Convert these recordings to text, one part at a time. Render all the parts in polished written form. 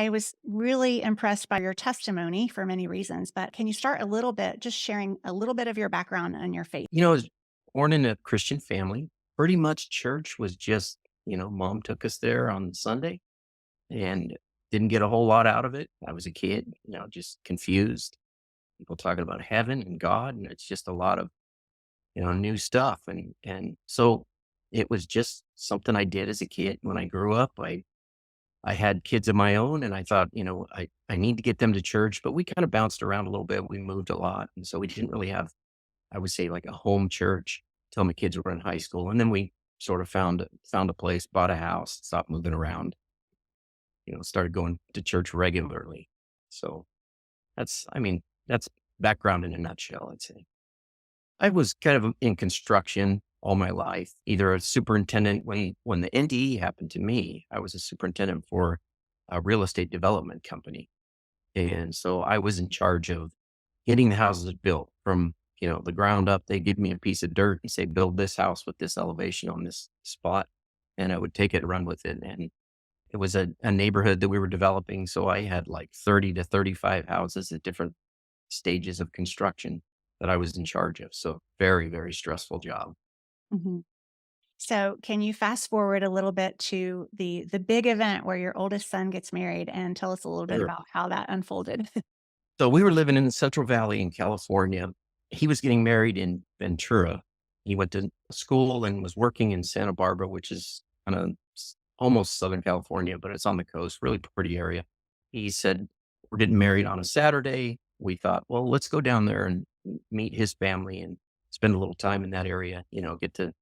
I was really impressed by your testimony for many reasons, but can you start a little bit, just sharing a little bit of your background and your faith? I was born in a Christian family. Pretty much church was just, mom took us there on Sunday and didn't get a whole lot out of it. I was a kid, just confused. People talking about heaven and God, and it's just a lot of, new stuff. And so it was just something I did as a kid. When I grew up, I had kids of my own and I thought, I need to get them to church, but we kind of bounced around a little bit. We moved a lot. And so we didn't really have, I would say, like a home church till my kids were in high school. And then we sort of found a place, bought a house, stopped moving around, started going to church regularly. So that's background in a nutshell, I'd say. I was kind of in construction all my life, either a superintendent when the NDE happened to me, I was a superintendent for a real estate development company. And so I was in charge of getting the houses built from, the ground up. They give me a piece of dirt and say, build this house with this elevation on this spot. And I would take it and run with it. And it was a neighborhood that we were developing. So I had like 30 to 35 houses at different stages of construction that I was in charge of. So very, very stressful job. Mhm. So, can you fast forward a little bit to the big event where your oldest son gets married and tell us a little bit Sure. about how that unfolded? So we were living in the Central Valley in California. He was getting married in Ventura. He went to school and was working in Santa Barbara, which is kind of almost Southern California, but it's on the coast, really pretty area. He said, we're getting married on a Saturday. We thought, well, let's go down there and meet his family and spend a little time in that area, get to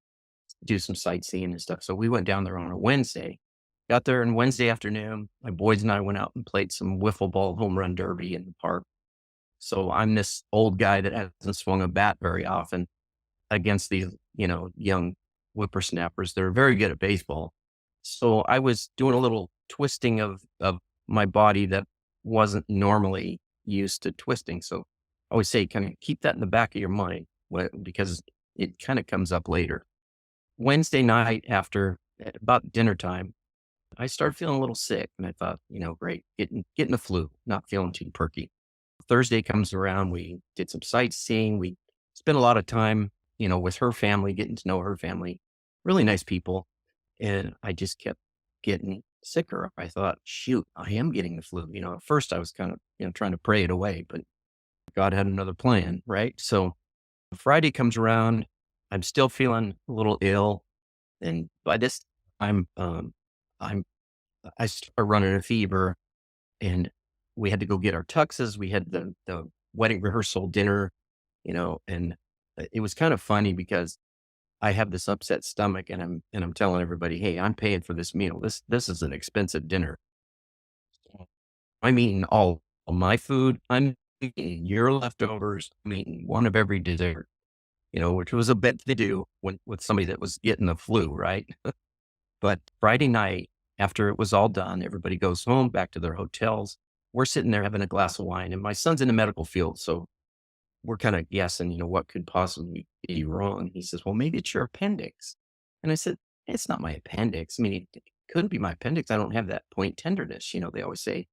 do some sightseeing and stuff. So we went down there on a Wednesday. Got there on Wednesday afternoon. My boys and I went out and played some wiffle ball home run derby in the park. So I'm this old guy that hasn't swung a bat very often against these, young whippersnappers that are very good at baseball. So I was doing a little twisting of my body that wasn't normally used to twisting. So I always say, kind of keep that in the back of your mind because it kind of comes up later. Wednesday night after about dinner time, I started feeling a little sick and I thought, great, getting the flu, not feeling too perky. Thursday comes around, we did some sightseeing. We spent a lot of time, with her family, getting to know her family, really nice people. And I just kept getting sicker. I thought, shoot, I am getting the flu. At first I was kind of, trying to pray it away, but God had another plan, right? So Friday comes around, I'm still feeling a little ill. And by this time, I'm I start running a fever, and we had to go get our tuxes. We had the wedding rehearsal dinner, and it was kind of funny because I have this upset stomach, and I'm telling everybody, hey, I'm paying for this meal. This is an expensive dinner. I'm eating all of my food. I'm eating your leftovers. I'm eating one of every dessert. Which was a bit to do with somebody that was getting the flu, right? But Friday night, after it was all done, everybody goes home back to their hotels. We're sitting there having a glass of wine, and my son's in the medical field. So we're kind of guessing, what could possibly be wrong. He says, well, maybe it's your appendix. And I said, it's not my appendix. I mean, it couldn't be my appendix. I don't have that point tenderness. They always say,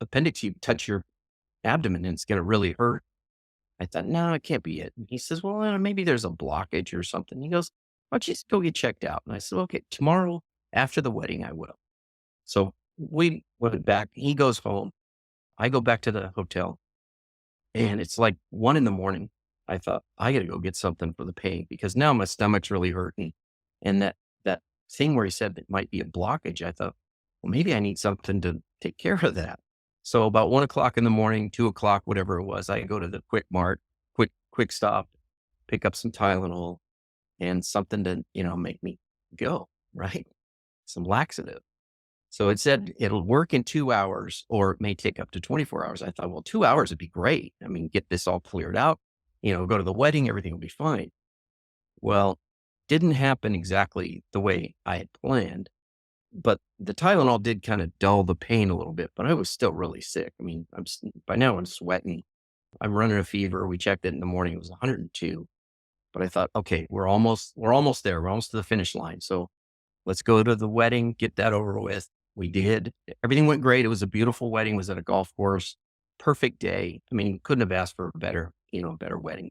appendix, you touch your abdomen and it's going to really hurt. I thought, no, it can't be it. And he says, well, maybe there's a blockage or something. He goes, why don't you just go get checked out? And I said, okay, tomorrow after the wedding, I will. So we went back. He goes home. I go back to the hotel and it's like 1 a.m. I thought, I got to go get something for the pain because now my stomach's really hurting. And that thing where he said that might be a blockage, I thought, well, maybe I need something to take care of that. So about 1 o'clock in the morning, 2 o'clock, whatever it was, I go to the quick mart, quick stop, pick up some Tylenol and something to, make me go, right? Some laxative. So it said it'll work in 2 hours or it may take up to 24 hours. I thought, well, 2 hours would be great. I mean, get this all cleared out, go to the wedding, everything will be fine. Well, didn't happen exactly the way I had planned, but the Tylenol did kind of dull the pain a little bit, but I was still really sick. I mean, by now I'm sweating. I'm running a fever. We checked it in the morning. It was 102. But I thought, okay, we're almost there. We're almost to the finish line. So let's go to the wedding, get that over with. We did. Everything went great. It was a beautiful wedding. It was at a golf course. Perfect day. I mean, couldn't have asked for a better, better wedding.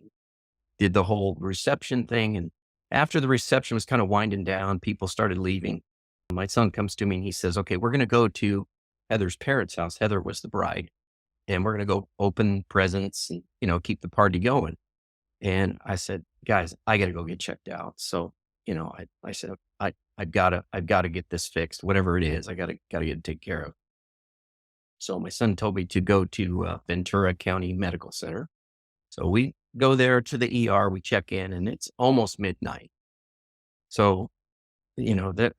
Did the whole reception thing. And after the reception was kind of winding down, people started leaving. My son comes to me and he says, okay, we're going to go to Heather's parents' house. Heather was the bride, and we're going to go open presents and, keep the party going. And I said, guys, I got to go get checked out. So, I said, I've got to get this fixed, whatever it is. I got to get it taken care of. So my son told me to go to Ventura County Medical Center. So we go there to the ER, we check in, and it's almost midnight. So, you know, the,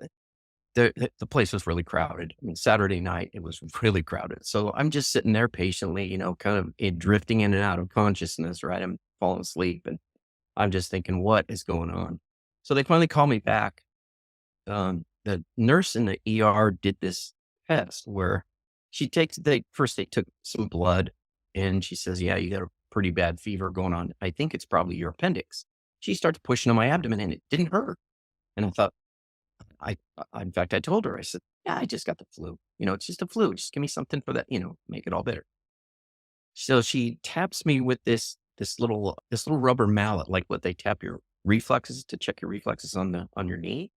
the place was really crowded. I mean, Saturday night, it was really crowded. So I'm just sitting there patiently, kind of drifting in and out of consciousness, right? I'm falling asleep and I'm just thinking, what is going on? So they finally call me back. The nurse in the ER did this test where they took some blood and she says, yeah, you got a pretty bad fever going on. I think it's probably your appendix. She starts pushing on my abdomen and it didn't hurt. And I thought, in fact, I told her, I said, yeah, I just got the flu. It's just a flu. Just give me something for that, make it all better. So she taps me with this little rubber mallet, like what they tap your reflexes to check your reflexes on your knee.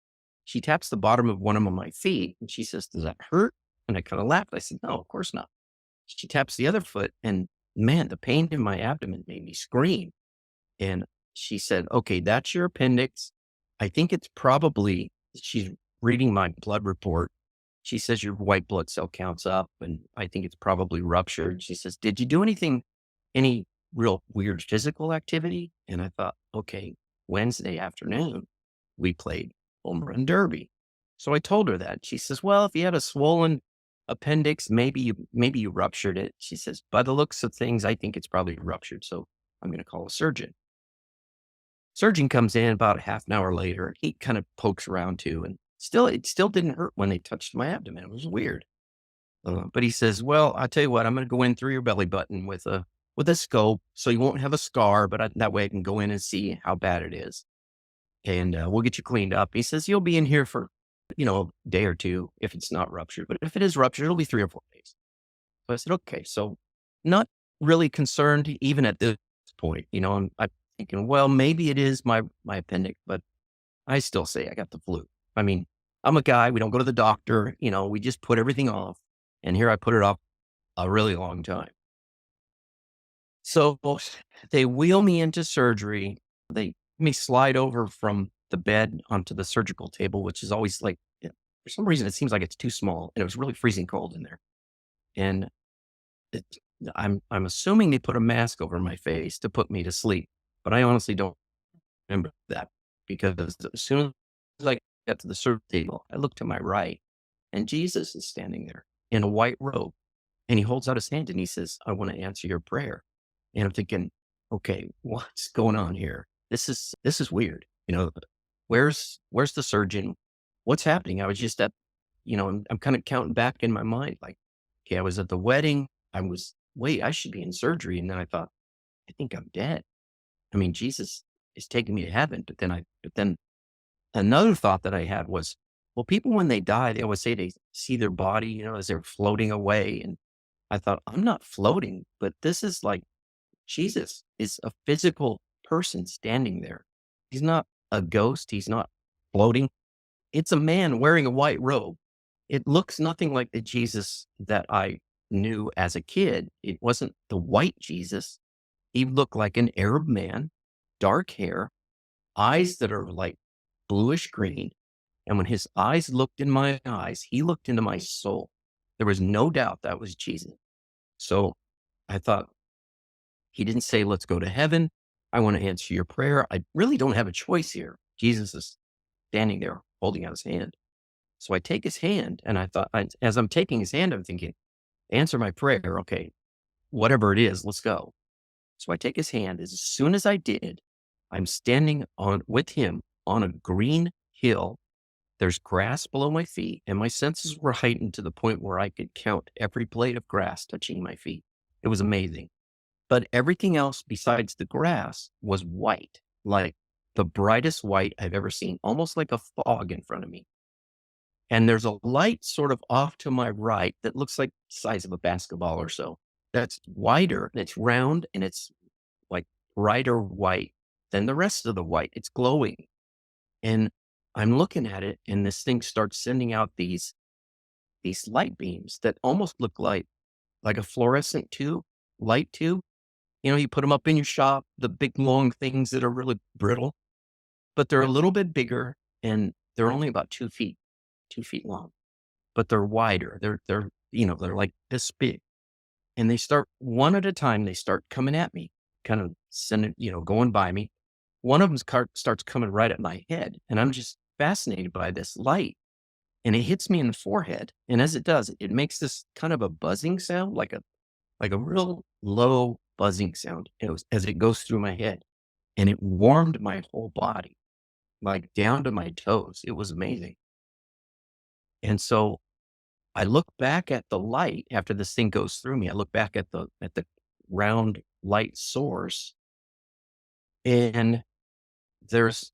She taps the bottom of one of my feet and she says, does that hurt? And I kind of laughed. I said, no, of course not. She taps the other foot and man, the pain in my abdomen made me scream. And she said, okay, that's your appendix. I think it's probably, she's reading my blood report. She says your white blood cell count's up and I think it's probably ruptured. She says, did you do any real weird physical activity? And I thought, okay, Wednesday afternoon, we played home run derby. So I told her that. She says, well, if you had a swollen appendix, maybe you ruptured it. She says, by the looks of things, I think it's probably ruptured. So I'm going to call a surgeon. Surgeon comes in about a half an hour later. He kind of pokes around too. And it still didn't hurt when they touched my abdomen. It was weird. But he says, well, I'll tell you what, I'm going to go in through your belly button with a scope. So you won't have a scar, but that way I can go in and see how bad it is. And we'll get you cleaned up. He says, you'll be in here for, a day or two if it's not ruptured. But if it is ruptured, it'll be 3 or 4 days. So I said, okay. So not really concerned even at this point. I'm thinking, well, maybe it is my appendix, but I still say I got the flu. I mean, I'm a guy. We don't go to the doctor. We just put everything off. And here I put it off a really long time. So they wheel me into surgery. They let me slide over from the bed onto the surgical table, which is always like, for some reason, it seems like it's too small. And it was really freezing cold in there. And it, I'm assuming they put a mask over my face to put me to sleep. But I honestly don't remember that because as soon as I got to the surgery table, I looked to my right and Jesus is standing there in a white robe and he holds out his hand and he says, I want to answer your prayer. And I'm thinking, okay, what's going on here? This is weird. Where's the surgeon? What's happening? I was just I'm kind of counting back in my mind, like, okay, I was at the wedding. Wait, I should be in surgery. And then I thought, I think I'm dead. I mean, Jesus is taking me to heaven. But then another thought that I had was, well, people, when they die, they always say they see their body, as they're floating away. And I thought, I'm not floating, but this is like Jesus is a physical person standing there. He's not a ghost. He's not floating. It's a man wearing a white robe. It looks nothing like the Jesus that I knew as a kid. It wasn't the white Jesus. He looked like an Arab man, dark hair, eyes that are like bluish green. And when his eyes looked in my eyes, he looked into my soul. There was no doubt that was Jesus. So I thought, he didn't say, let's go to heaven. I want to answer your prayer. I really don't have a choice here. Jesus is standing there holding out his hand. So I take his hand and I thought, as I'm taking his hand, I'm thinking, answer my prayer. Okay, whatever it is, let's go. So I take his hand. As soon as I did, I'm standing with him on a green hill. There's grass below my feet and my senses were heightened to the point where I could count every blade of grass touching my feet. It was amazing. But everything else besides the grass was white, like the brightest white I've ever seen, almost like a fog in front of me. And there's a light sort of off to my right that looks like the size of a basketball or so. That's wider and it's round and it's like brighter white than the rest of the white. It's glowing. And I'm looking at it and this thing starts sending out these light beams that almost look like a fluorescent tube, light tube. You know, you put them up in your shop, the big long things that are really brittle, but they're a little bit bigger and they're only about 2 feet long, but they're wider. They're like this big. And they start one at a time, they start coming at me, kind of sending, going by me. One of them starts coming right at my head. And I'm just fascinated by this light. And it hits me in the forehead. And as it does, it makes this kind of a buzzing sound, like a real low buzzing sound as it goes through my head. And it warmed my whole body, like down to my toes. It was amazing. And so I look back at the light after this thing goes through me. I look back at the round light source, and there's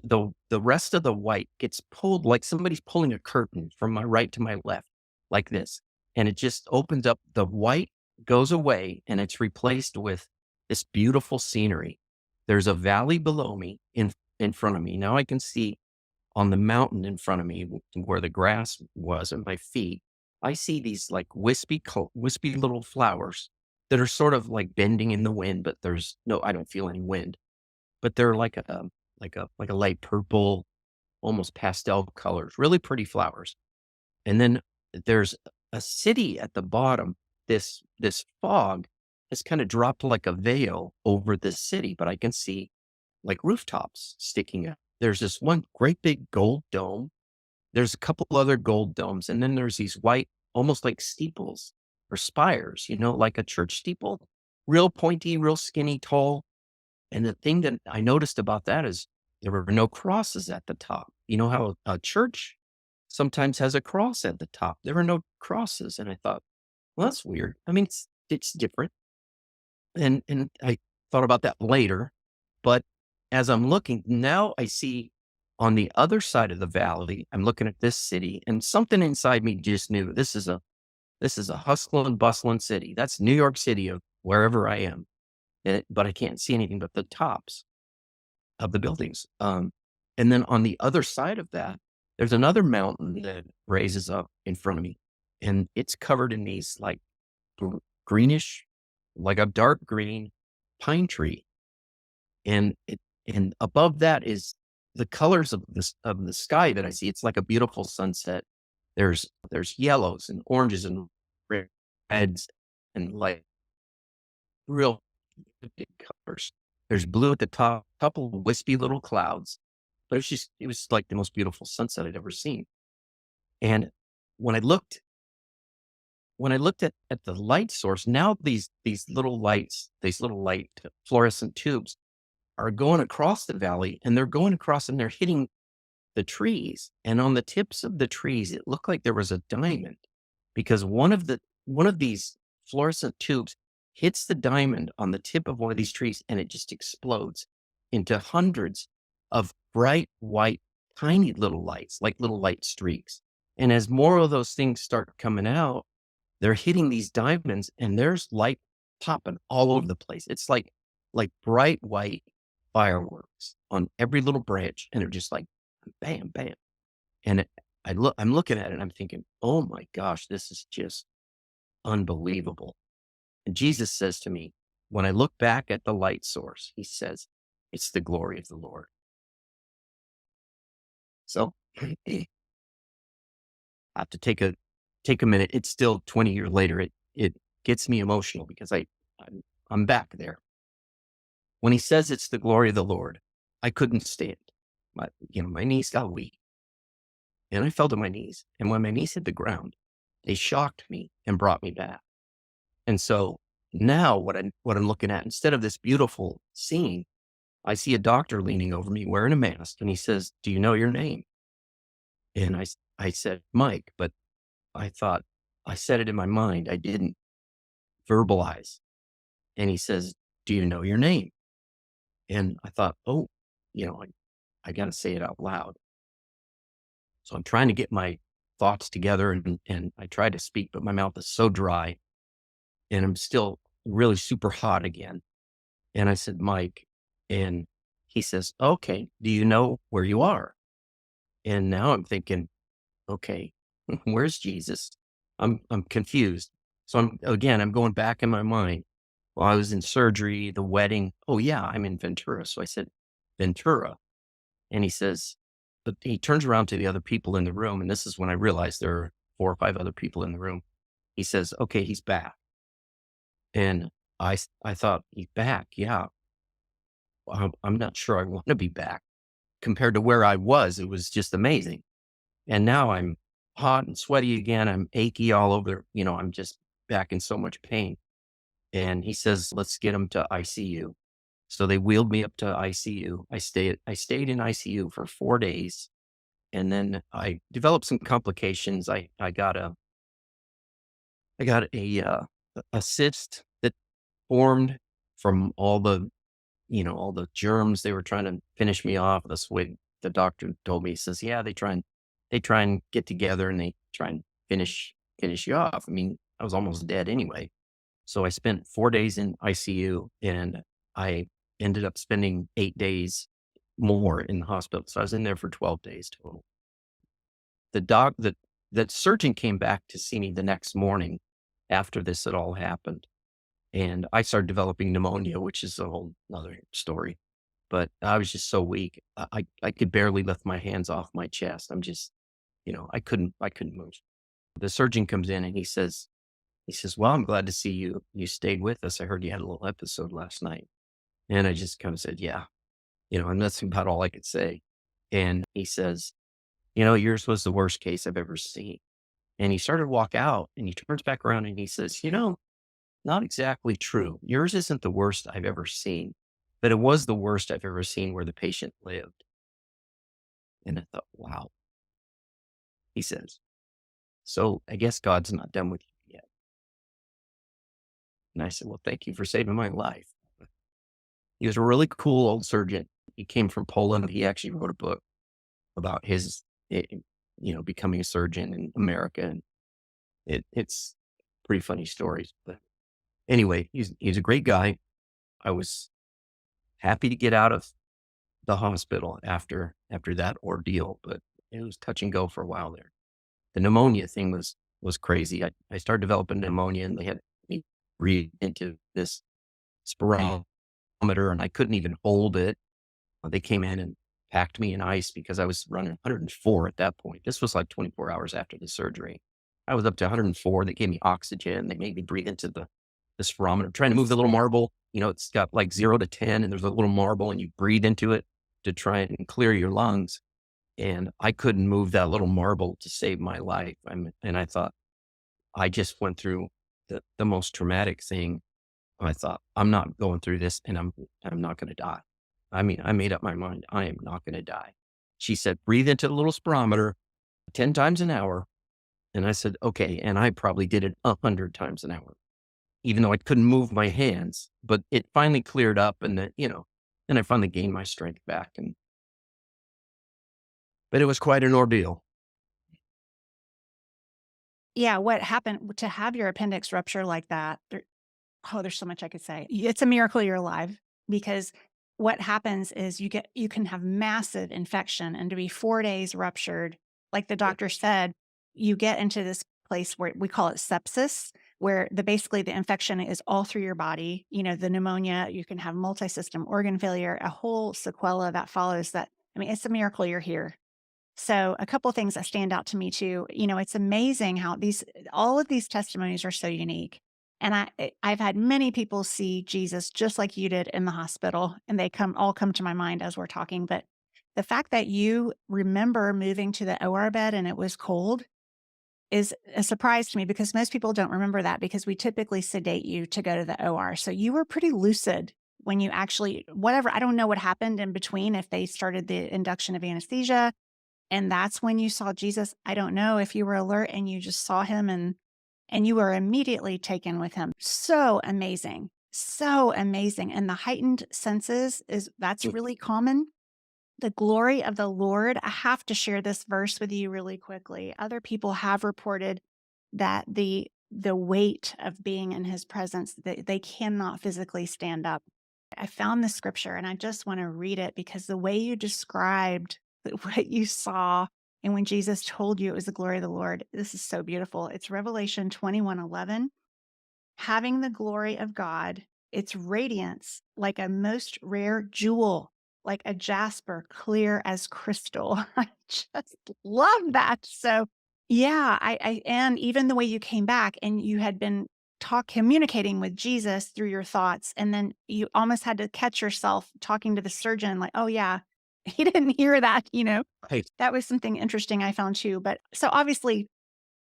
the rest of the white gets pulled like somebody's pulling a curtain from my right to my left, like this. And it just opens up. The white goes away and it's replaced with this beautiful scenery. There's a valley below me in front of me. Now I can see on the mountain in front of me where the grass was at my feet. I see these like wispy little flowers that are sort of like bending in the wind, but I don't feel any wind, but they're like a light purple, almost pastel colors, really pretty flowers. And then there's a city at the bottom. This fog has kind of dropped like a veil over this city, but I can see like rooftops sticking up. There's this one great big gold dome. There's a couple other gold domes, and then there's these white, almost like steeples or spires, like a church steeple, real pointy, real skinny, tall. And the thing that I noticed about that is there were no crosses at the top. You know how a church sometimes has a cross at the top. There were no crosses. And I thought, well, that's weird. I mean, it's different. And I thought about that later. But as I'm looking, now I see on the other side of the valley, I'm looking at this city, and something inside me just knew this is a hustling and bustling city. That's New York City of wherever I am. But I can't see anything but the tops of the buildings. And then on the other side of that, there's another mountain that raises up in front of me, and it's covered in these like greenish, like a dark green pine tree, and above that is the colors of the sky that I see. It's like a beautiful sunset. There's yellows and oranges and reds and like real big colors. There's blue at the top, couple of wispy little clouds, but it was like the most beautiful sunset I'd ever seen. And when I looked, at the light source, now these little lights, these little light fluorescent tubes are going across the valley, and they're going across and they're hitting the trees. And on the tips of the trees, it looked like there was a diamond because one of these fluorescent tubes hits the diamond on the tip of one of these trees and it just explodes into hundreds of bright white, tiny little lights, like little light streaks. And as more of those things start coming out, they're hitting these diamonds and there's light popping all over the place. It's like bright white fireworks on every little branch. And they're just like bam, bam. And I'm looking at it and I'm thinking, oh my gosh, this is just unbelievable. And Jesus says to me, when I look back at the light source, he says, it's the glory of the Lord. So I have to take a minute. It's still 20 years later. It gets me emotional because I'm back there. When he says it's the glory of the Lord, I couldn't stand. My knees got weak and I fell to my knees. And when my knees hit the ground, they shocked me and brought me back. And so now what I'm looking at, instead of this beautiful scene, I see a doctor leaning over me wearing a mask and he says, do you know your name? And I said, Mike, but I thought I said it in my mind. I didn't verbalize. And he says, do you know your name? And I thought, oh, I got to say it out loud. So I'm trying to get my thoughts together and I try to speak, but my mouth is so dry and I'm still really super hot again. And I said, Mike, and he says, okay, do you know where you are? And now I'm thinking, okay, where's Jesus? I'm confused. So I'm going back in my mind. Well, I was in surgery, the wedding. Oh yeah, I'm in Ventura. So I said, Ventura. And he says, but he turns around to the other people in the room. And this is when I realized there are 4 or 5 other people in the room. He says, okay, he's back. And I thought, he's back. Yeah. I'm not sure I want to be back compared to where I was. It was just amazing. And now I'm hot and sweaty again. I'm achy all over. I'm just back in so much pain. And he says, let's get him to ICU. So they wheeled me up to ICU. I stayed in ICU for 4 days. And then I developed some complications. I got a cyst that formed from all the germs. They were trying to finish me off. That's the way the doctor told me. He says, yeah, they try and get together and they try and finish you off. I mean, I was almost dead anyway. So I spent 4 days in ICU and I ended up spending 8 days more in the hospital. So I was in there for 12 days total. The surgeon came back to see me the next morning after this had all happened. And I started developing pneumonia, which is a whole other story. But I was just so weak. I could barely lift my hands off my chest. I couldn't move. The surgeon comes in and he says, well, I'm glad to see you. You stayed with us. I heard you had a little episode last night. And I just kind of said, yeah, and that's about all I could say. And he says, yours was the worst case I've ever seen. And he started to walk out and he turns back around and he says, not exactly true. Yours isn't the worst I've ever seen, but it was the worst I've ever seen where the patient lived. And I thought, wow, he says, so I guess God's not done with you yet. And I said, well, thank you for saving my life. He was a really cool old surgeon. He came from Poland. He actually wrote a book about becoming a surgeon in America. And it's pretty funny stories. But anyway, he's a great guy. I was happy to get out of the hospital after that ordeal, but it was touch and go for a while there. The pneumonia thing was crazy. I started developing pneumonia and they had me breathe into this spirometer and I couldn't even hold it. They came in and packed me in ice because I was running 104 at that point. This was like 24 hours after the surgery. I was up to 104. They gave me oxygen. They made me breathe into the spirometer, trying to move the little marble. It's got like 0 to 10 and there's a little marble and you breathe into it to try and clear your lungs. And I couldn't move that little marble to save my life. And I thought, I just went through the most traumatic thing. I thought, I'm not going through this and I'm not going to die. I mean, I made up my mind. I am not going to die. She said, breathe into the little spirometer 10 times an hour. And I said, okay. And I probably did it 100 times an hour, even though I couldn't move my hands, but it finally cleared up and then I finally gained my strength back. But it was quite an ordeal. Yeah, what happened to have your appendix rupture like that? There's so much I could say. It's a miracle you're alive because what happens is you can have massive infection and to be 4 days ruptured, like the doctor said, you get into this place where we call it sepsis, where basically the infection is all through your body. The pneumonia, you can have multi-system organ failure, a whole sequela that follows that. I mean, it's a miracle you're here. So a couple things that stand out to me too, it's amazing how all of these testimonies are so unique. And I've had many people see Jesus just like you did in the hospital, and they all come to my mind as we're talking. But the fact that you remember moving to the OR bed and it was cold is a surprise to me because most people don't remember that because we typically sedate you to go to the OR. So you were pretty lucid when you actually, whatever, I don't know what happened in between, if they started the induction of anesthesia and that's when you saw Jesus. I don't know if you were alert and you just saw him and you were immediately taken with him. So amazing. So amazing. And the heightened senses that's really common The glory of the Lord. I have to share this verse with you really quickly. Other people have reported that the weight of being in his presence, they cannot physically stand up. I found the scripture and I just want to read it because the way you described what you saw and when Jesus told you it was the glory of the Lord, this is so beautiful. It's Revelation 21:11. Having the glory of God, its radiance like a most rare jewel, like a jasper, clear as crystal. I just love that. So, yeah, and even the way you came back and you had been communicating with Jesus through your thoughts, and then you almost had to catch yourself talking to the surgeon, like, oh, yeah, he didn't hear that, Right. that was something interesting I found too. But so obviously,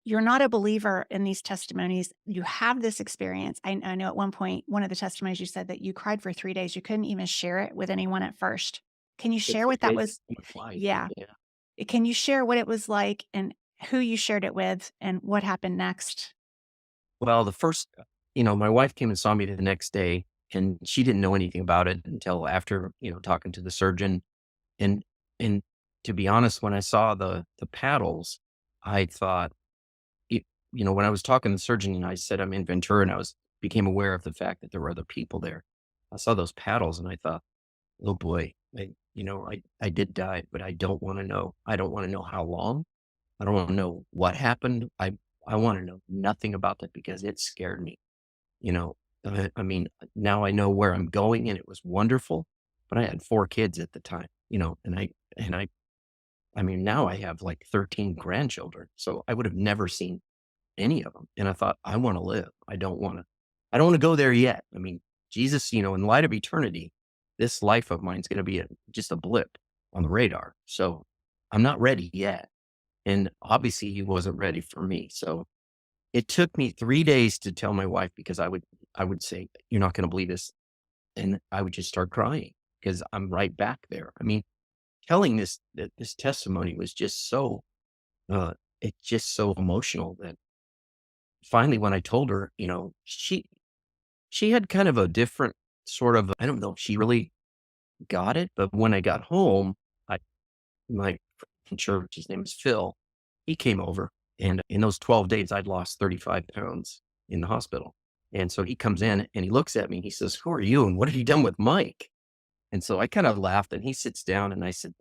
you're not a believer in these testimonies. You have this experience. I know at one point, one of the testimonies you said that you cried for 3 days. You couldn't even share it with anyone at first. Can you For share 3 what that days, was? I was like, Yeah. yeah. Can you share what it was like and who you shared it with and what happened next? Well, the first, my wife came and saw me the next day, and she didn't know anything about it until after, talking to the surgeon. And and to be honest, when I saw the paddles, I thought, it, when I was talking to the surgeon and I said I'm in Ventura, and I became aware of the fact that there were other people there. I saw those paddles, and I thought, oh boy, I did die, but I don't want to know. I don't want to know how long. I don't want to know what happened. I want to know nothing about that because it scared me. You know, I mean, now I know where I'm going, and it was wonderful. But I had 4 kids at the time, and I mean, now I have like 13 grandchildren, so I would have never seen any of them. And I thought, I want to live. I don't want to go there yet. I mean, Jesus, in light of eternity, this life of mine is going to be just a blip on the radar. So I'm not ready yet. And obviously he wasn't ready for me. So it took me 3 days to tell my wife because I would say, "You're not gonna believe this," and I would just start crying because 'cause I'm right back there. I mean, telling this testimony was just so, uh, it's just so emotional that finally when I told her, she had kind of a different sort of, I don't know if she really got it, but when I got home, I my friend from church, his name is Phil, he came over, and in those 12 days, I'd lost 35 pounds in the hospital. And so he comes in and he looks at me and he says, "Who are you? And what have you done with Mike?" And so I kind of laughed and he sits down and I said,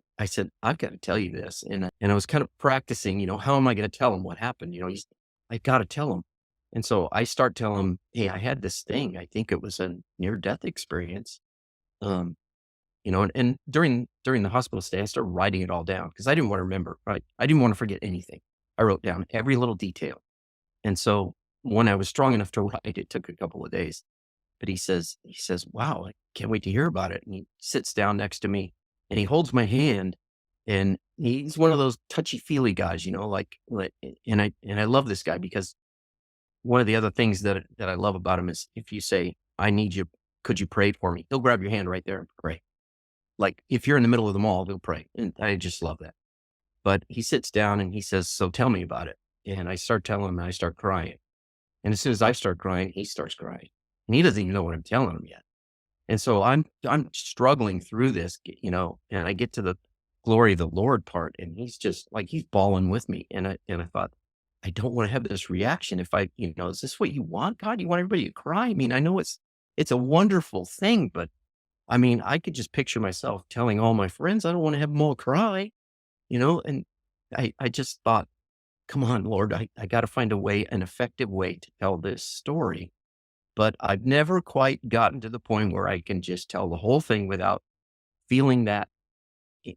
"I've got to tell you this." And I was kind of practicing, how am I going to tell him what happened? I got to tell him. And so I start telling him, "Hey, I had this thing. I think it was a near death experience." Um, and during the hospital stay, I started writing it all down because I didn't want to remember, right? I didn't want to forget anything. I wrote down every little detail. And so when I was strong enough to write, it took a couple of days. But he says, "Wow, I can't wait to hear about it." And he sits down next to me and he holds my hand, and he's one of those touchy-feely guys, like, and I love this guy because one of the other things that I love about him is if you say, "I need you, could you pray for me?" He'll grab your hand right there and pray. Like, if you're in the middle of the mall, he'll pray, and I just love that. But he sits down and he says, "So tell me about it." And I start telling him and I start crying. And as soon as I start crying, he starts crying. And he doesn't even know what I'm telling him yet. And so I'm struggling through this, and I get to the glory of the Lord part, and he's just like he's bawling with me. And I thought, I don't want to have this reaction if is this what you want, God? You want everybody to cry? I mean, I know it's a wonderful thing, but I mean, I could just picture myself telling all my friends, I don't want to have them all cry, and I just thought, come on, Lord, I got to find a way, an effective way to tell this story. But I've never quite gotten to the point where I can just tell the whole thing without feeling that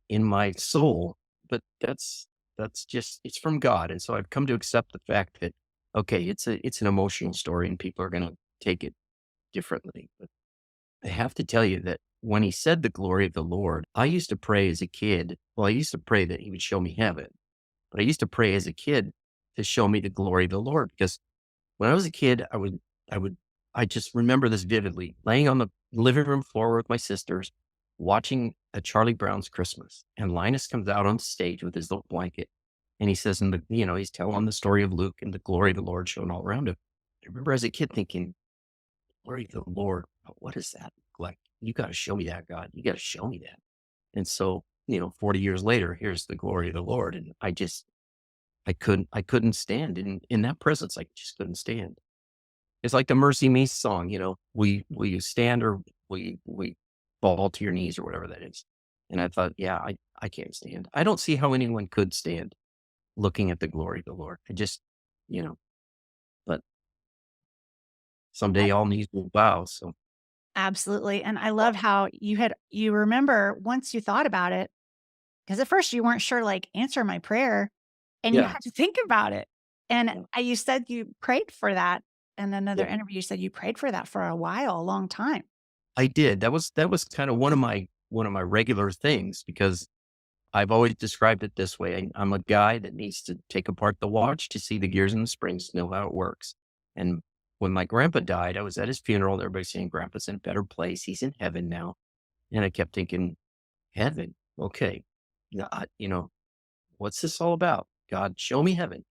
in my soul. But that's just, it's from God. And so I've come to accept the fact that, okay, it's an emotional story and people are going to take it differently. But I have to tell you that when he said the glory of the Lord, I used to pray as a kid. Well, I used to pray that he would show me heaven, but I used to pray as a kid to show me the glory of the Lord because when I was a kid, I would, I just remember this vividly, laying on the living room floor with my sisters, watching a Charlie Brown's Christmas. And Linus comes out on stage with his little blanket. And he says, he's telling the story of Luke and the glory of the Lord showing all around him. I remember as a kid thinking, glory of the Lord, what does that look like? You got to show me that, God. You got to show me that. And so 40 years later, here's the glory of the Lord. And I couldn't stand in that presence. I just couldn't stand. It's like the Mercy Me song, will you stand or will you fall to your knees or whatever that is? And I thought, yeah, I can't stand. I don't see how anyone could stand looking at the glory of the Lord. You know, but someday all knees will bow. So Absolutely, and I love how you remember once you thought about it, because at first you weren't sure, like, "Answer my prayer," and you yeah, had to think about it, and, yeah, you said you prayed for that in another yeah, interview, you said you prayed for that for a while, a long time. I did. That was kind of one of my regular things because I've always described it this way. I'm a guy that needs to take apart the watch to see the gears and the springs to know how it works. And when my grandpa died, I was at his funeral. Everybody's saying, Grandpa's in a better place. He's in heaven now. And I kept thinking, heaven? Okay. God, what's this all about? God, show me heaven.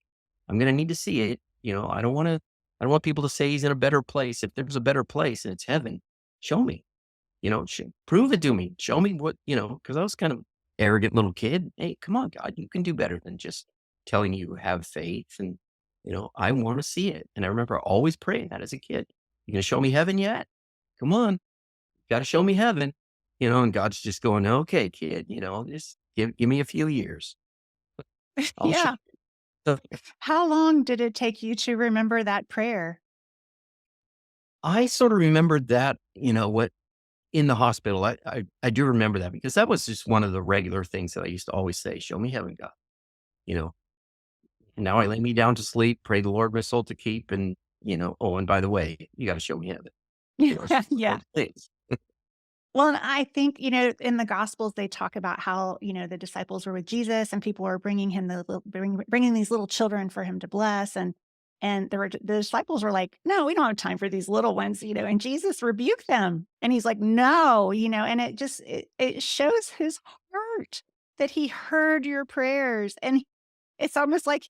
I'm going to need to see it. I don't want people to say he's in a better place. If there's a better place and it's heaven, show me. Prove it to me. Show me because I was kind of arrogant little kid. Hey, come on, God, you can do better than just telling you have faith. And, I want to see it. And I remember always praying that as a kid. You going to show me heaven yet? Come on. Got to show me heaven. And God's just going, okay, kid, just give me a few years. I'll show Yeah. you. So How long did it take you to remember that prayer? I sort of remembered that, what in the hospital. I do remember that because that was just one of the regular things that I used to always say, show me heaven, God. You know, and now I lay me down to sleep, pray the Lord my soul to keep. And, oh, and by the way, you got to show me heaven. It's Yeah, just one of yeah. those things. Well, and I think, in the Gospels, they talk about how, the disciples were with Jesus and people were bringing him bringing these little children for him to bless. And the disciples were like, no, we don't have time for these little ones, and Jesus rebuked them. And he's like, no, and it shows his heart that he heard your prayers. And it's almost like,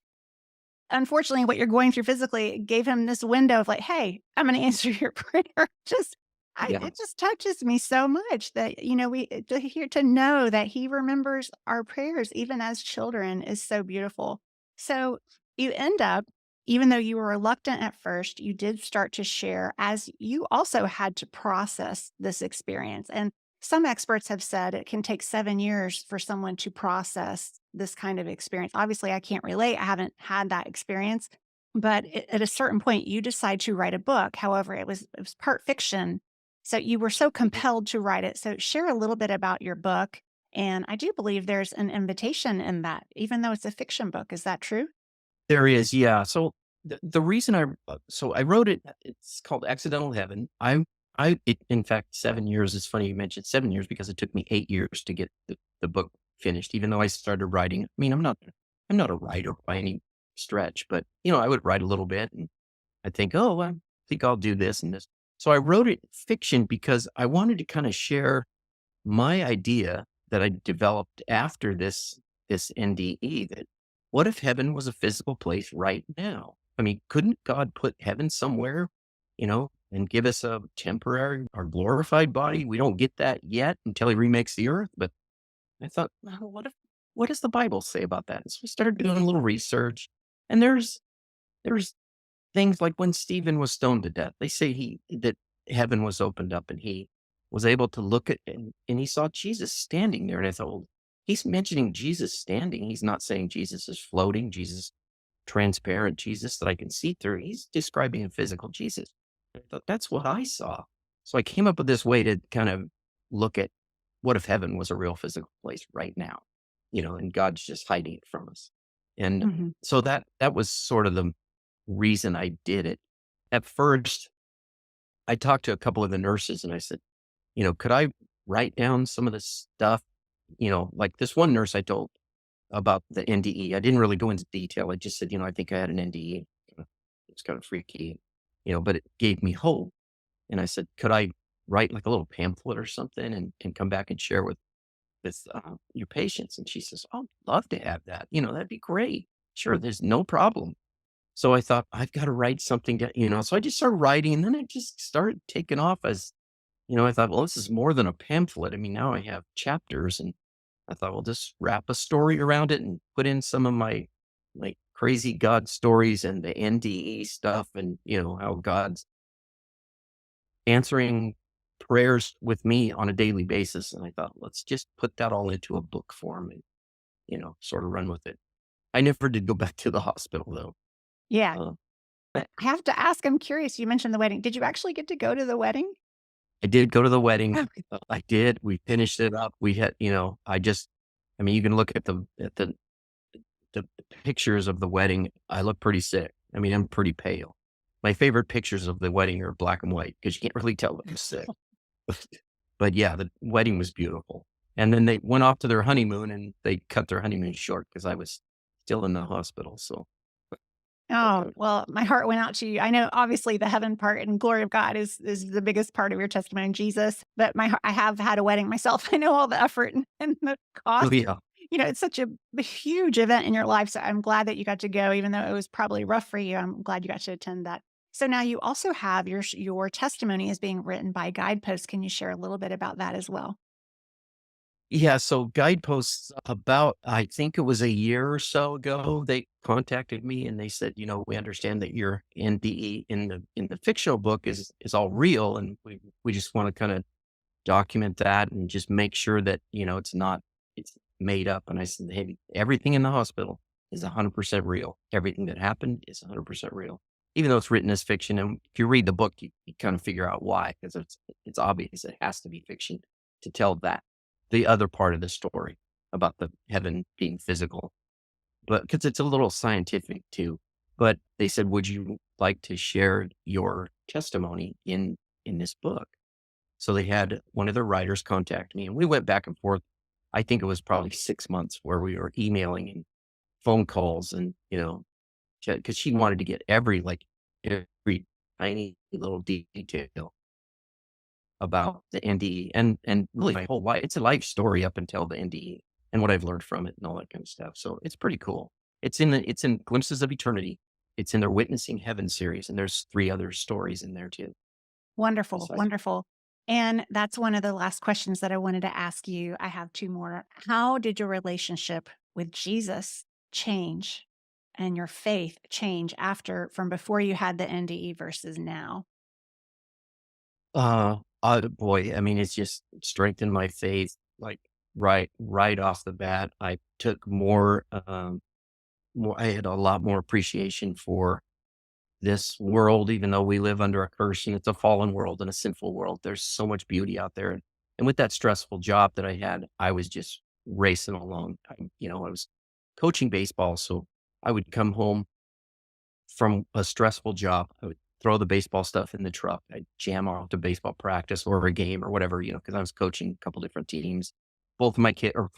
unfortunately, what you're going through physically gave him this window of like, "Hey, I'm gonna answer your prayer." Yeah. It just touches me so much that, to know that he remembers our prayers even as children is so beautiful. So, you end up, even though you were reluctant at first, you did start to share as you also had to process this experience, and some experts have said it can take 7 years for someone to process this kind of experience. Obviously, I can't relate. I haven't had that experience, but at a certain point, you decide to write a book. However, it was part fiction, so you were so compelled to write it. So share a little bit about your book, and I do believe there's an invitation in that, even though it's a fiction book. Is that true? There is. Yeah. So the reason I wrote it, it's called Accidental Heaven. In fact, 7 years is funny. You mentioned 7 years because it took me 8 years to get the book finished, even though I started writing. I mean, I'm not a writer by any stretch, but I would write a little bit and I think, oh, I think I'll do this and this. So I wrote it fiction because I wanted to kind of share my idea that I developed after this NDE that what if heaven was a physical place right now? I mean, couldn't God put heaven somewhere, and give us a temporary or glorified body? We don't get that yet until he remakes the earth. But I thought, well, what does the Bible say about that? And so I started doing a little research. And there's things like when Stephen was stoned to death, they say that heaven was opened up and he was able to look at and he saw Jesus standing there. And I thought, well, he's mentioning Jesus standing. He's not saying Jesus is floating, Jesus transparent, Jesus that I can see through. He's describing a physical Jesus. I thought that's what I saw. So I came up with this way to kind of look at what if heaven was a real physical place right now, and God's just hiding it from us. And Mhm. so that was sort of the reason I did it. At first, I talked to a couple of the nurses and I said, could I write down some of the stuff? Like this one nurse I told about the NDE. I didn't really go into detail. I just said, I think I had an NDE. It's kind of freaky, but it gave me hope. And I said, could I write like a little pamphlet or something and come back and share with your patients? And she says, oh, I'd love to have that. That'd be great. Sure, there's no problem. So I thought, I've got to write something down. So I just started writing and then it just started taking off as, I thought, well, this is more than a pamphlet. I mean, now I have chapters and I thought, well, just wrap a story around it and put in some of my like crazy God stories and the NDE stuff and, how God's answering prayers with me on a daily basis. And I thought, let's just put that all into a book form and, sort of run with it. I never did go back to the hospital though. Yeah. Uh, But I have to ask, I'm curious, you mentioned the wedding. Did you actually get to go to the wedding? I did go to the wedding. Oh, I did. We finished it up. We had, I mean, you can look at the pictures of the wedding. I look pretty sick. I mean, I'm pretty pale. My favorite pictures of the wedding are black and white because you can't really tell that I'm sick. But yeah, the wedding was beautiful. And then they went off to their honeymoon and they cut their honeymoon short because I was still in the hospital. So, oh, okay. well, my heart went out to you. I know obviously the heaven part and glory of God is the biggest part of your testimony, Jesus, but I have had a wedding myself. I know all the effort and the Oh, cost. yeah. It's such a huge event in your life, so I'm glad that you got to go, even though it was probably rough for you. I'm glad you got to attend that. So now you also have your testimony is being written by Guideposts. Can you share a little bit about that as well? Yeah, so Guideposts about I think it was a year or so ago, they contacted me and they said, "We understand that your NDE in the fictional book is all real, and we just want to kind of document that and just make sure that, it's made up." And I said, "Hey, everything in the hospital is 100% real. Everything that happened is 100% real." Even though it's written as fiction, and if you read the book, you kind of figure out why, because it's obvious it has to be fiction to tell that the other part of the story about the heaven being physical, but because it's a little scientific too. But they said, "Would you like to share your testimony in this book?" So they had one of their writers contact me, and we went back and forth. I think it was probably 6 months where we were emailing and phone calls, and because she wanted to get every tiny little detail about the NDE and really my whole life. It's a life story up until the NDE and what I've learned from it and all that kind of stuff. So it's pretty cool. It's in Glimpses of Eternity. It's in their Witnessing Heaven series, and there's 3 other stories in there too. Wonderful, Besides, wonderful. And that's one of the last questions that I wanted to ask you. I have 2 more. How did your relationship with Jesus change and your faith change from before you had the NDE versus now? boy, I mean, it's just strengthened my faith. Like right off the bat, I took more. I had a lot more appreciation for this world, even though we live under a curse and it's a fallen world and a sinful world. There's so much beauty out there. And with that stressful job that I had, I was just racing along. I was coaching baseball. So I would come home from a stressful job. I would throw the baseball stuff in the truck. I'd jam off to baseball practice or a game or whatever, because I was coaching a couple different teams. Both of my kids, or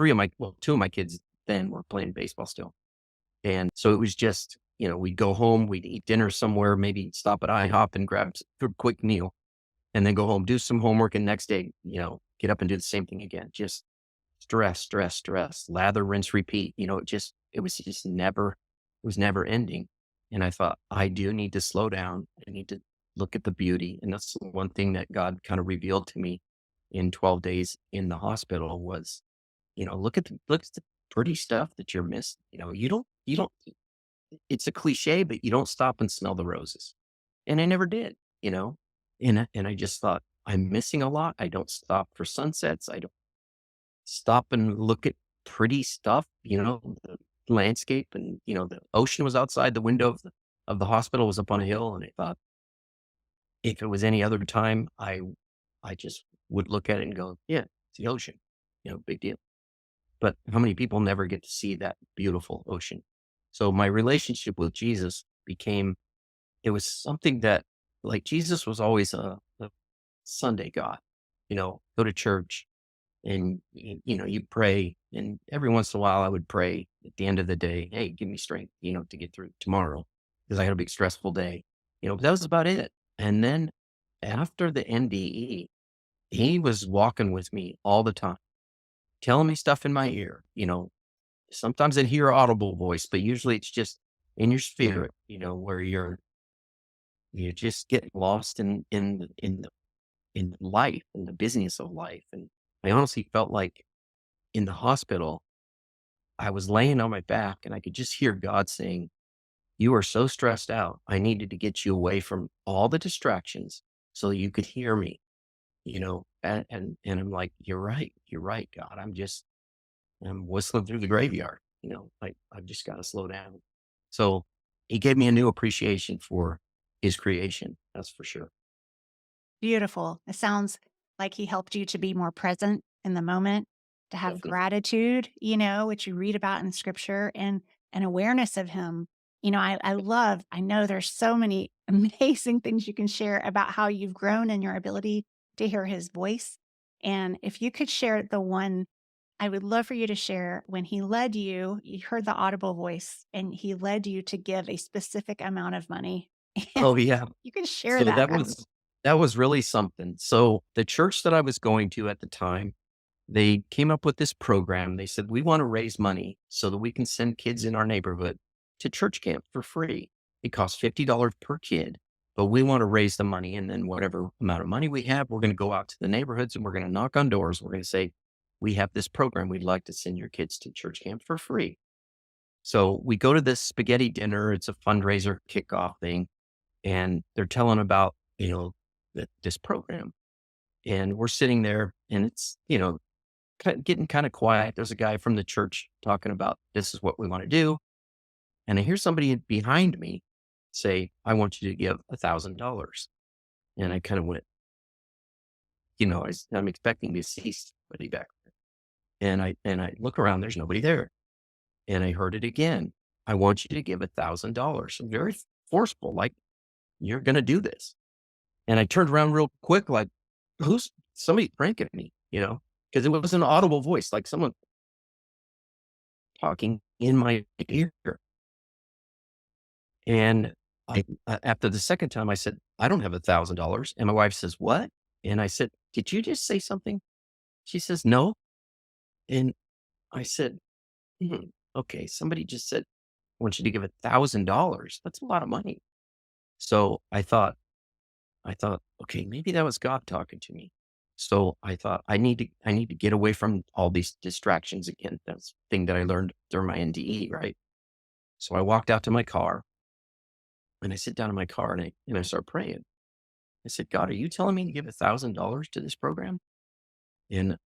two of my kids then were playing baseball still. And so it was just, we'd go home, we'd eat dinner somewhere, maybe stop at IHOP and grab a quick meal and then go home, do some homework. And next day, get up and do the same thing again. Just stress, stress, stress, lather, rinse, repeat. It was never ending. And I thought, I do need to slow down. I need to look at the beauty. And that's the one thing that God kind of revealed to me in 12 days in the hospital was, look at the pretty stuff that you're missing. You don't, it's a cliche, but you don't stop and smell the roses. And I never did, and I just thought, I'm missing a lot. I don't stop for sunsets. I don't stop and look at pretty stuff, the landscape, and, the ocean was outside the window of the hospital, was up on a hill. And I thought, if it was any other time, I just would look at it and go, yeah, it's the ocean, big deal. But how many people never get to see that beautiful ocean? So my relationship with Jesus it was something that, like, Jesus was always a Sunday God, go to church and, you pray. And every once in a while I would pray at the end of the day, hey, give me strength, to get through tomorrow because I had a big stressful day, but that was about it. And then after the NDE, he was walking with me all the time, telling me stuff in my ear. Sometimes I'd hear audible voice, but usually it's just in your spirit, where you just get lost in life, in the business of life. And I honestly felt like in the hospital, I was laying on my back and I could just hear God saying, "You are so stressed out. I needed to get you away from all the distractions so you could hear me." And I'm like, you're right, God. I'm whistling through the graveyard. I've just got to slow down. So he gave me a new appreciation for his creation. That's for sure. Beautiful. It sounds like he helped you to be more present in the moment, to have Definitely. gratitude, which you read about in scripture, and an awareness of him. I know there's so many amazing things you can share about how you've grown in your ability to hear his voice. And if you could share the one, I would love for you to share when he led you, you heard the audible voice and he led you to give a specific amount of money. And Oh yeah. you can share So that. that was really something. So the church that I was going to at the time, they came up with this program. They said, we want to raise money so that we can send kids in our neighborhood to church camp for free. It costs $50 per kid, but we want to raise the money. And then whatever amount of money we have, we're going to go out to the neighborhoods and we're going to knock on doors. We're going to say, we have this program. We'd like to send your kids to church camp for free. So we go to this spaghetti dinner. It's a fundraiser kickoff thing. And they're telling about, this program. And we're sitting there and it's, getting kind of quiet. There's a guy from the church talking about this is what we want to do. And I hear somebody behind me say, I want you to give $1,000. And I kind of went, I'm expecting to see somebody back there. And I look around, there's nobody there. And I heard it again. I want you to give $1,000. So very forceful, like you're going to do this. And I turned around real quick, like, who's somebody pranking at me, because it was an audible voice, like someone talking in my ear. And after the second time, I said, I don't have $1,000. And my wife says, what? And I said, did you just say something? She says, no. And I said, "Hmm, okay, somebody just said, I want you to give $1,000. That's a lot of money. So I thought, okay, maybe that was God talking to me. So I thought I need to get away from all these distractions again. That's the thing that I learned during my NDE, right? So I walked out to my car and I sit down in my car and I start praying. I said, God, are you telling me to give $1,000 to this program? And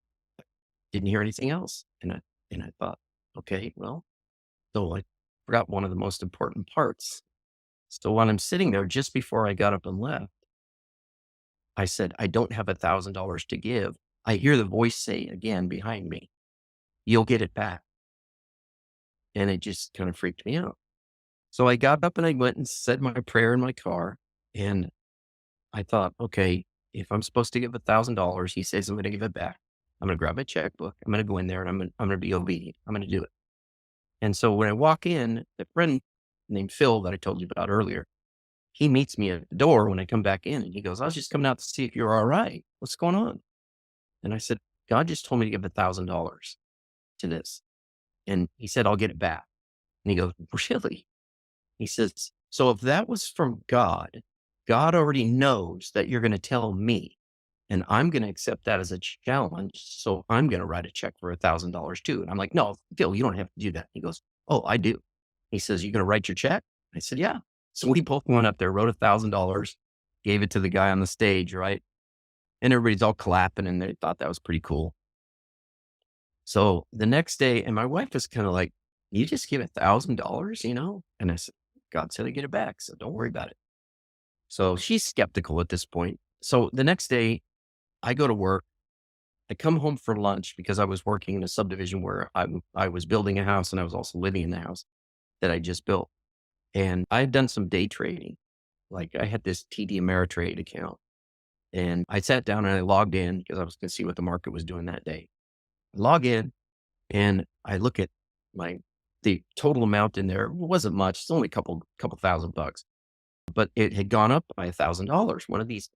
didn't hear anything else. And I thought, okay, well, so I forgot one of the most important parts. So when I'm sitting there just before I got up and left, I said, I don't have $1,000 to give. I hear the voice say again behind me, you'll get it back. And it just kind of freaked me out. So I got up and I went and said my prayer in my car. And I thought, okay, if I'm supposed to give $1,000, he says I'm going to give it back. I'm going to grab my checkbook. I'm going to go in there and I'm going to be obedient. I'm going to do it. And so when I walk in, the friend named Phil that I told you about earlier, he meets me at the door when I come back in and he goes, I was just coming out to see if you're all right. What's going on? And I said, God just told me to give $1,000 to this. And he said, I'll get it back. And he goes, really? He says, so if that was from God, God already knows that you're going to tell me and I'm going to accept that as a challenge. So I'm going to write a check for $1,000 too. And I'm like, no, Phil, you don't have to do that. He goes, oh, I do. He says, you're going to write your check? I said, yeah. So we both went up there, wrote $1,000, gave it to the guy on the stage, right? And everybody's all clapping and they thought that was pretty cool. So the next day, and my wife was kind of like, you just give $1,000, And I said, God said I get it back. So don't worry about it. So she's skeptical at this point. So the next day I go to work. I come home for lunch because I was working in a subdivision where I was building a house and I was also living in the house that I just built. And I had done some day trading. Like I had this TD Ameritrade account and I sat down and I logged in because I was going to see what the market was doing that day. I log in and I look at the total amount in there. It wasn't much. It's only a couple $1,000, but it had gone up by $1,000. One of these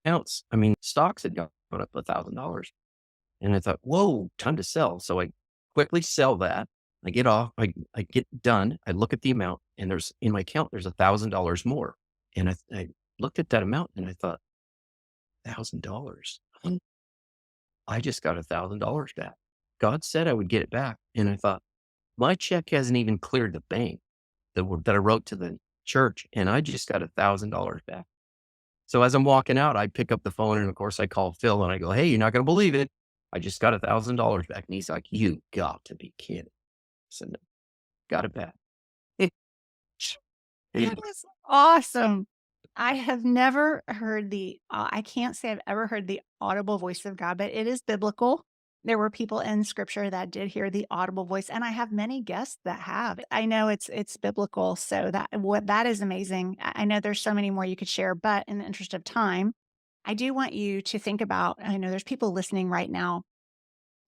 accounts, stocks had gone up $1,000. And I thought, whoa, time to sell. So I quickly sell that. I get off, I get done. I look at the amount and in my account, there's $1,000 more. And I looked at that amount and I thought, $1,000. I just got $1,000 back. God said I would get it back. And I thought, my check hasn't even cleared the bank that I wrote to the church, and I just got $1,000 back. So as I'm walking out, I pick up the phone and of course I call Phil and I go, "Hey, you're not going to believe it. I just got $1,000 back." And he's like, "You got to be kidding." I said, "No, got it back." That is awesome. I have never heard I can't say I've ever heard the audible voice of God, but it is biblical. There were people in scripture that did hear the audible voice, and I have many guests that have. I know it's biblical, so that is amazing. I know there's so many more you could share, but in the interest of time, I do want you to think about, I know there's people listening right now,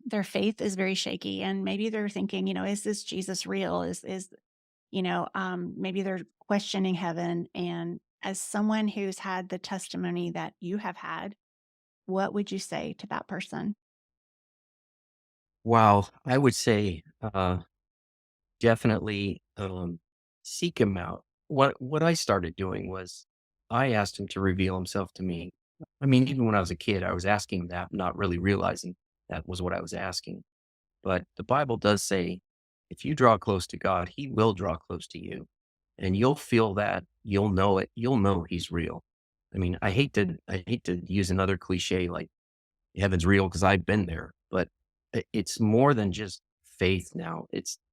their faith is very shaky, and maybe they're thinking, is this Jesus real? Maybe they're questioning heaven. And as someone who's had the testimony that you have had, what would you say to that person? Wow. I would say, definitely, seek him out. What I started doing was I asked him to reveal himself to me. I mean, even when I was a kid, I was asking that, not really realizing that was what I was asking. But the Bible does say, if you draw close to God, he will draw close to you. And you'll feel that. You'll know it. You'll know he's real. I mean, I hate to use another cliche like heaven's real because I've been there, but it's more than just faith now.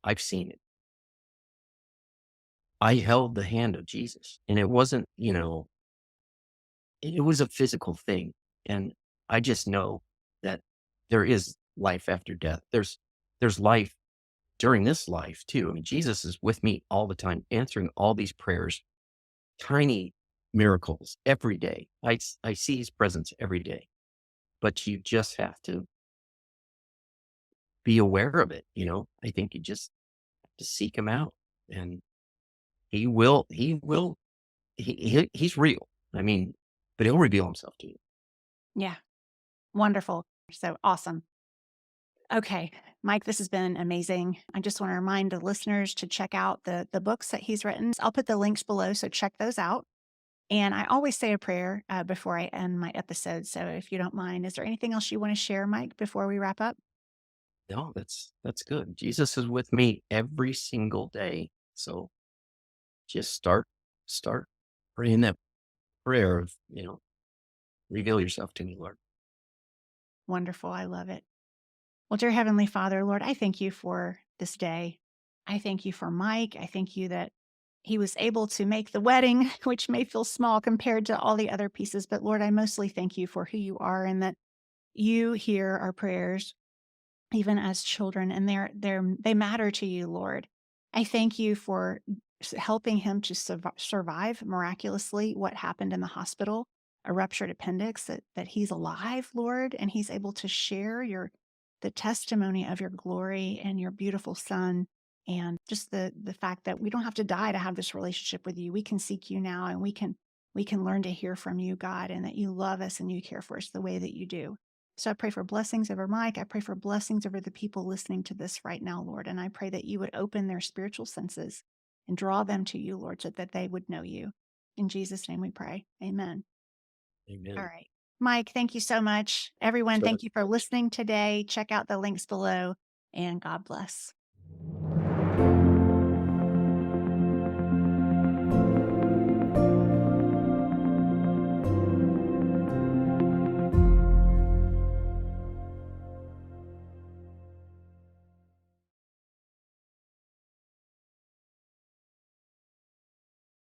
I've seen it. I held the hand of Jesus and it wasn't, it was a physical thing. And I just know that there is life after death. There's life during this life too. I mean, Jesus is with me all the time, answering all these prayers, tiny miracles every day. I see his presence every day, but you just have to be aware of it. I think you just have to seek him out and he's real. I mean, but he'll reveal himself to you. Yeah, wonderful. So awesome. Okay, Mike, this has been amazing. I just want to remind the listeners to check out the books that he's written. I'll put the links below, so check those out. And I always say a prayer before I end my episode. So if you don't mind, is there anything else you want to share, Mike, before we wrap up? No, that's good. Jesus is with me every single day. So just start praying that prayer of, reveal yourself to me, Lord. Wonderful. I love it. Well, dear Heavenly Father, Lord, I thank you for this day. I thank you for Mike. I thank you that he was able to make the wedding, which may feel small compared to all the other pieces. But Lord, I mostly thank you for who you are and that you hear our prayers even as children, and they matter to you, Lord. I thank you for helping him to survive miraculously what happened in the hospital, a ruptured appendix, that he's alive, Lord, and he's able to share the testimony of your glory and your beautiful son, and just the fact that we don't have to die to have this relationship with you. We can seek you now, and we can learn to hear from you, God, and that you love us and you care for us the way that you do. So I pray for blessings over Mike. I pray for blessings over the people listening to this right now, Lord. And I pray that you would open their spiritual senses and draw them to you, Lord, so that they would know you. In Jesus' name we pray. Amen. All Amen. right. Mike, thank you so much. Everyone, Sure. thank you for listening today. Check out the links below and God bless.